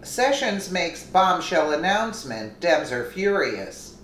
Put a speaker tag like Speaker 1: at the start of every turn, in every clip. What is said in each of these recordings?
Speaker 1: Sessions makes bombshell announcement. Dems are furious.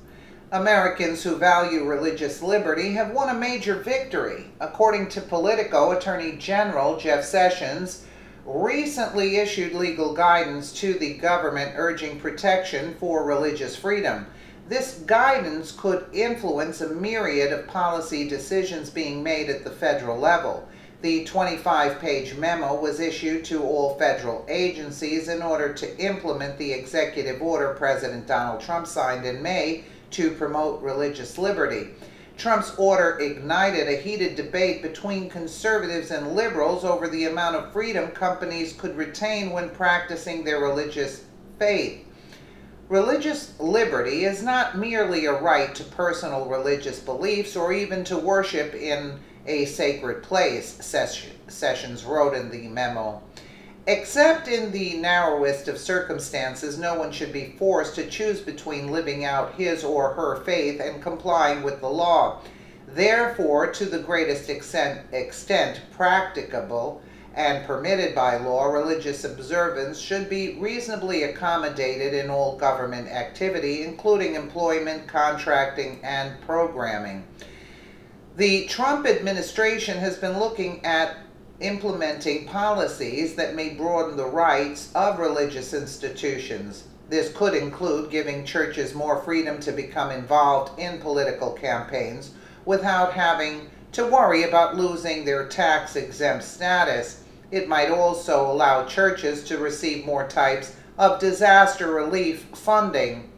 Speaker 1: Americans who value religious liberty have won a major victory. According to Politico, Attorney General Jeff Sessions recently issued legal guidance to the government urging protection for religious freedom. This guidance could influence a myriad of policy decisions being made at the federal level. The 25-page memo was issued to all federal agencies in order to implement the executive order President Donald Trump signed in May to promote religious liberty. Trump's order ignited a heated debate between conservatives and liberals over the amount of freedom companies could retain when practicing their religious faith. Religious liberty is not merely a right to personal religious beliefs or even to worship in a sacred place, Sessions wrote in the memo. Except in the narrowest of circumstances, no one should be forced to choose between living out his or her faith and complying with the law. Therefore, to the greatest extent practicable and permitted by law, religious observance should be reasonably accommodated in all government activity, including employment, contracting, and programming. The Trump administration has been looking at implementing policies that may broaden the rights of religious institutions. This could include giving churches more freedom to become involved in political campaigns without having to worry about losing their tax-exempt status. It might also allow churches to receive more types of disaster relief funding.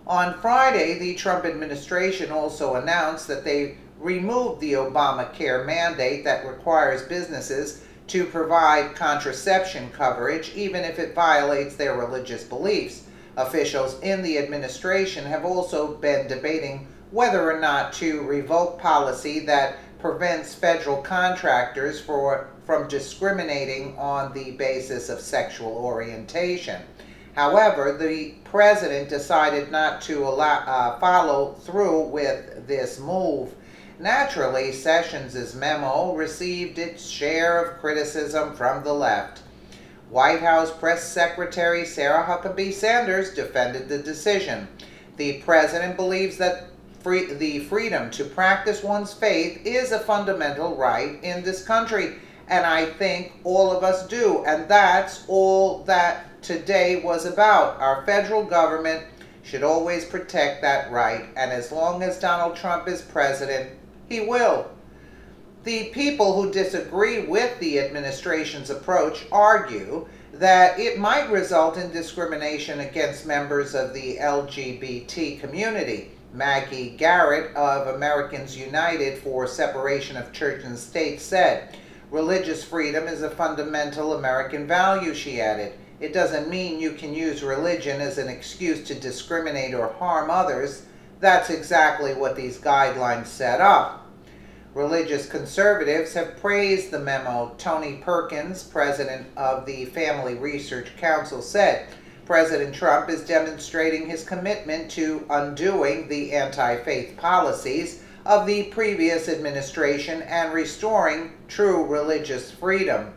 Speaker 1: On Friday, the Trump administration also announced that they removed the Obamacare mandate that requires businesses to provide contraception coverage, even if it violates their religious beliefs. Officials in the administration have also been debating whether or not to revoke policy that prevents federal contractors from discriminating on the basis of sexual orientation. However, the president decided not to follow through with this move. Naturally, Sessions' memo received its share of criticism from the left. White House Press Secretary Sarah Huckabee Sanders defended the decision. The president believes that the freedom to practice one's faith is a fundamental right in this country, and I think all of us do, and that's all that today was about. Our federal government should always protect that right, and as long as Donald Trump is president, he will. The people who disagree with the administration's approach argue that it might result in discrimination against members of the LGBT community. Maggie Garrett of Americans United for Separation of Church and State said, "Religious freedom is a fundamental American value," she added. "It doesn't mean you can use religion as an excuse to discriminate or harm others. That's exactly what these guidelines set up." Religious conservatives have praised the memo. Tony Perkins, president of the Family Research Council, said, "President Trump is demonstrating his commitment to undoing the anti-faith policies of the previous administration and restoring true religious freedom."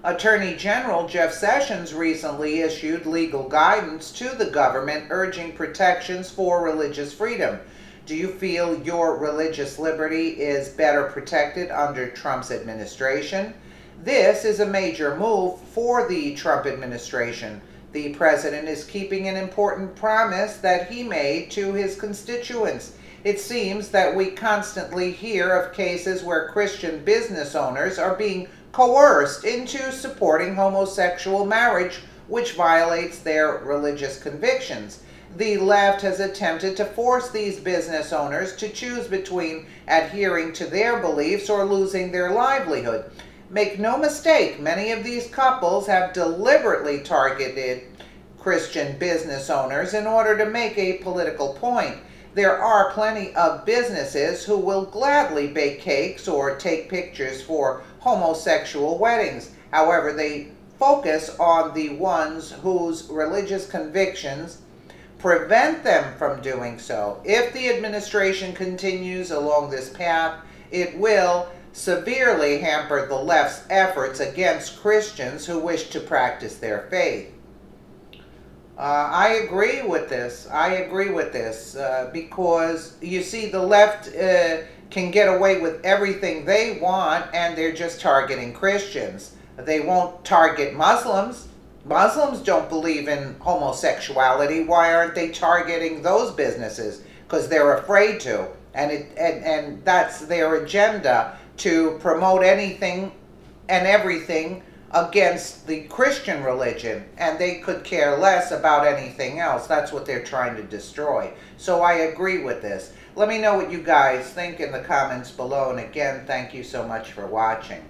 Speaker 1: Attorney General Jeff Sessions recently issued legal guidance to the government urging protections for religious freedom. Do you feel your religious liberty is better protected under Trump's administration? This is a major move for the Trump administration. The president is keeping an important promise that he made to his constituents. It seems that we constantly hear of cases where Christian business owners are being coerced into supporting homosexual marriage, which violates their religious convictions. The left has attempted to force these business owners to choose between adhering to their beliefs or losing their livelihood. Make no mistake, many of these couples have deliberately targeted Christian business owners in order to make a political point. There are plenty of businesses who will gladly bake cakes or take pictures for homosexual weddings. However, they focus on the ones whose religious convictions prevent them from doing so. If the administration continues along this path, it will severely hampered the left's efforts against Christians who wish to practice their faith. I agree with this. Because, you see, the left can get away with everything they want, and they're just targeting Christians. They won't target Muslims. Muslims don't believe in homosexuality. Why aren't they targeting those businesses? Because they're afraid to. And that's their agenda, to promote anything and everything against the Christian religion, and they could care less about anything else. That's what they're trying to destroy. So I agree with this. Let me know what you guys think in the comments below, and again, thank you so much for watching.